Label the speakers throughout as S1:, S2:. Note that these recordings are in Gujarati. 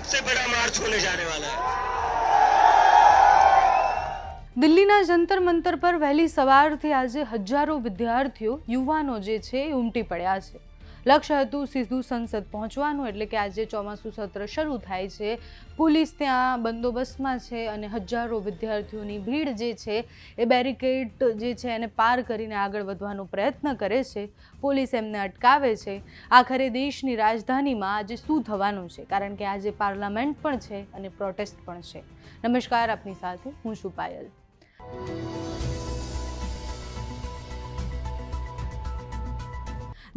S1: सबसे बड़ा मार्च होने जाने वाला है।
S2: દિલ્હીના જંતર મંતર પર વહેલી સવારથી આજે હજારો વિદ્યાર્થીઓ યુવાનો જે છે એ ઉમટી પડ્યા છે. લક્ષ્ય હતું સીધું સંસદ પહોંચવાનું, એટલે કે આજે ચોમાસું સત્ર શરૂ થાય છે. પોલીસ ત્યાં બંદોબસ્તમાં છે અને હજારો વિદ્યાર્થીઓની ભીડ જે છે એ બેરિકેડ જે છે એને પાર કરીને આગળ વધવાનો પ્રયત્ન કરે છે. પોલીસ એમને અટકાવે છે. આખરે દેશની રાજધાનીમાં આજે શું થવાનું છે, કારણ કે આજે પાર્લામેન્ટ પણ છે અને પ્રોટેસ્ટ પણ છે. નમસ્કાર, આપની સાથે હું છું પાયલ.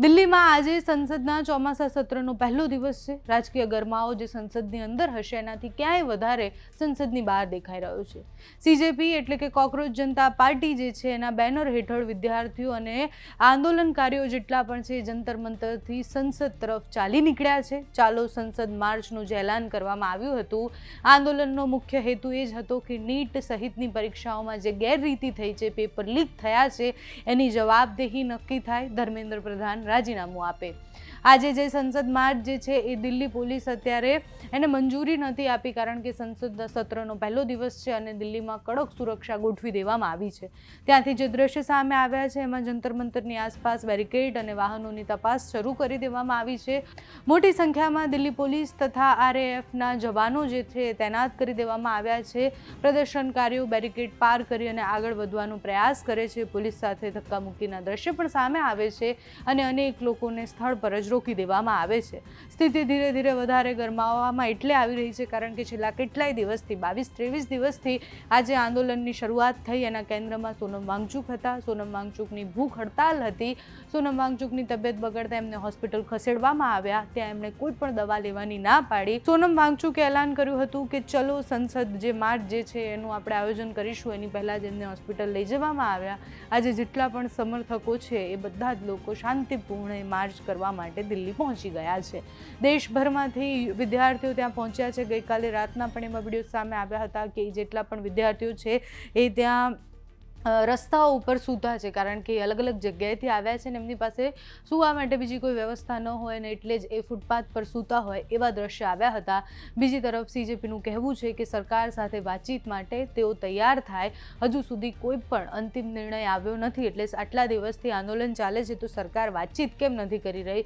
S2: દિલ્હીમાં આજે સંસદના ચોમાસા સત્રનો પહેલો દિવસ છે. રાજકીય ગરમાવો જે સંસદની અંદર હશે એનાથી ક્યાંય વધારે સંસદની બહાર દેખાઈ રહ્યો છે. CJP એટલે કે કોકરોચ જનતા પાર્ટી જે છે એના બેનર હેઠળ વિદ્યાર્થીઓ અને આંદોલનકારીઓ જેટલા પણ છે જંતર મંતરથી સંસદ તરફ ચાલી નીકળ્યા છે. ચાલો સંસદ માર્ચનું જે એલાન કરવામાં આવ્યું હતું, આંદોલનનો મુખ્ય હેતુ એ જ હતો કે નીટ સહિતની પરીક્ષાઓમાં જે ગેરરીતિ થઈ છે, પેપર લીક થયા છે, એની જવાબદેહી નક્કી થાય, ધર્મેન્દ્ર પ્રધાન રાજીનામું આપે. આજે જે સંસદ માર્ચ જે છે એ દિલ્હી પોલીસ અત્યારે એને મંજૂરી નથી આપી, કારણ કે સંસદ સત્રનો પહેલો દિવસ છે અને દિલ્હીમાં કડક સુરક્ષા ગોઠવી દેવામાં આવી છે. ત્યાંથી જે દ્રશ્ય સામે આવ્યા છે એમાં જંતર મંતરની આસપાસ બેરિકેડ અને વાહનોની તપાસ શરૂ કરી દેવામાં આવી છે. મોટી સંખ્યામાં દિલ્હી પોલીસ તથા RAFના જવાનો જે છે તૈનાત કરી દેવામાં આવ્યા છે. પ્રદર્શનકારીઓ બેરિકેડ પાર કરી અને આગળ વધવાનો પ્રયાસ કરે છે. પોલીસ સાથે ધક્કામુક્કીના દ્રશ્ય પણ સામે આવે છે અને અનેક લોકોને સ્થળ પર જ રોકી દેવામાં આવે છે. સ્થિતિ ધીરે ધીરે વધારે ગરમાવામાં એટલે આવી રહી છે કારણ કે છેલ્લા કેટલાય દિવસથી 22-23 દિવસથી આજે આંદોલનની શરૂઆત થઈ. એના કેન્દ્રમાં સોનમ વાંગચુક હતા. સોનમ વાંગચુકની ભૂખ હડતાલ હતી. સોનમ વાંગચુકની તબિયત બગડતા એમને હોસ્પિટલ ખસેડવામાં આવ્યા. ત્યાં એમણે કોઈ પણ દવા લેવાની ના પાડી. સોનમ વાંગચુકે એલાન કર્યું હતું કે ચલો સંસદ જે માર્ચ જે છે એનું આપણે આયોજન કરીશું. એની પહેલાં જ એમને હોસ્પિટલ લઈ જવામાં આવ્યા. આજે જેટલા પણ સમર્થકો છે એ બધા જ લોકો શાંતિપૂર્ણ માર્ચ કરવા માટે દિલ્હી પહોંચી ગયા છે. દેશભરમાંથી વિદ્યાર્થીઓ ત્યાં પહોંચ્યા છે. ગઈકાલે રાતના પણ એમાં વિડીયો સામે આવ્યા હતા કે જેટલા પણ વિદ્યાર્થીઓ છે એ ત્યાં રસ્તાઓ ઉપર સૂતા છે, કારણ કે અલગ અલગ જગ્યાએથી આવ્યા છે ને એમની પાસે સૂવા માટે બીજી કોઈ વ્યવસ્થા ન હોય ને એટલે જ એ ફૂટપાથ પર સૂતા હોય એવા દ્રશ્ય આવ્યા હતા. બીજી તરફ CJPનું કહેવું છે કે સરકાર સાથે વાતચીત માટે તેઓ તૈયાર થાય. હજુ સુધી કોઈ પણ અંતિમ નિર્ણય આવ્યો નથી, એટલે આટલા દિવસથી આંદોલન ચાલે છે તો સરકાર વાતચીત કેમ નથી કરી રહી?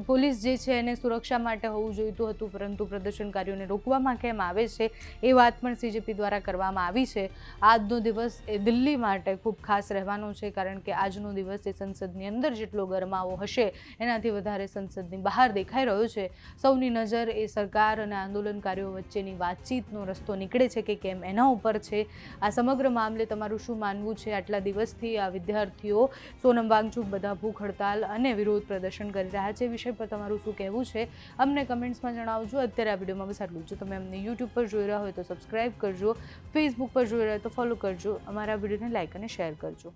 S2: પોલીસ જે છે એને સુરક્ષા માટે હોવું જોઈતું હતું, પરંતુ પ્રદર્શનકારીઓને રોકવામાં કેમ આવે છે એ વાત પણ CJP દ્વારા કરવામાં આવી છે. આજનો દિવસ એ દિલ્હી માટે ખૂબ ખાસ રહેવાનો છે, કારણ કે આજનો દિવસ એ સંસદની અંદર જેટલો ગરમાવો હશે એનાથી વધારે સંસદની બહાર દેખાઈ રહ્યો છે. સૌની નજર એ સરકાર અને આંદોલનકારીઓ વચ્ચેની વાતચીતનો રસ્તો નીકળે છે કે કેમ એના ઉપર છે. આ સમગ્ર મામલે તમારું શું માનવું છે? આટલા દિવસથી આ વિદ્યાર્થીઓ સોનમ વાંગચુક બધા ભૂખ હડતાલ અને વિરોધ પ્રદર્શન કરી રહ્યા છે. વિષય પર તમારું શું કહેવું છે અમને કમેન્ટ્સમાં જણાવજો. અત્યારે આ વિડીયોમાં બસ આટલું જ. તમે અમને YouTube પર જોઈ રહ્યા હોય તો સબસ્ક્રાઈબ કરજો, Facebook પર જોઈ રહ્યા હોય તો ફોલો કરજો, અમારા વિડીયોને લાઈક અને શેર કરજો.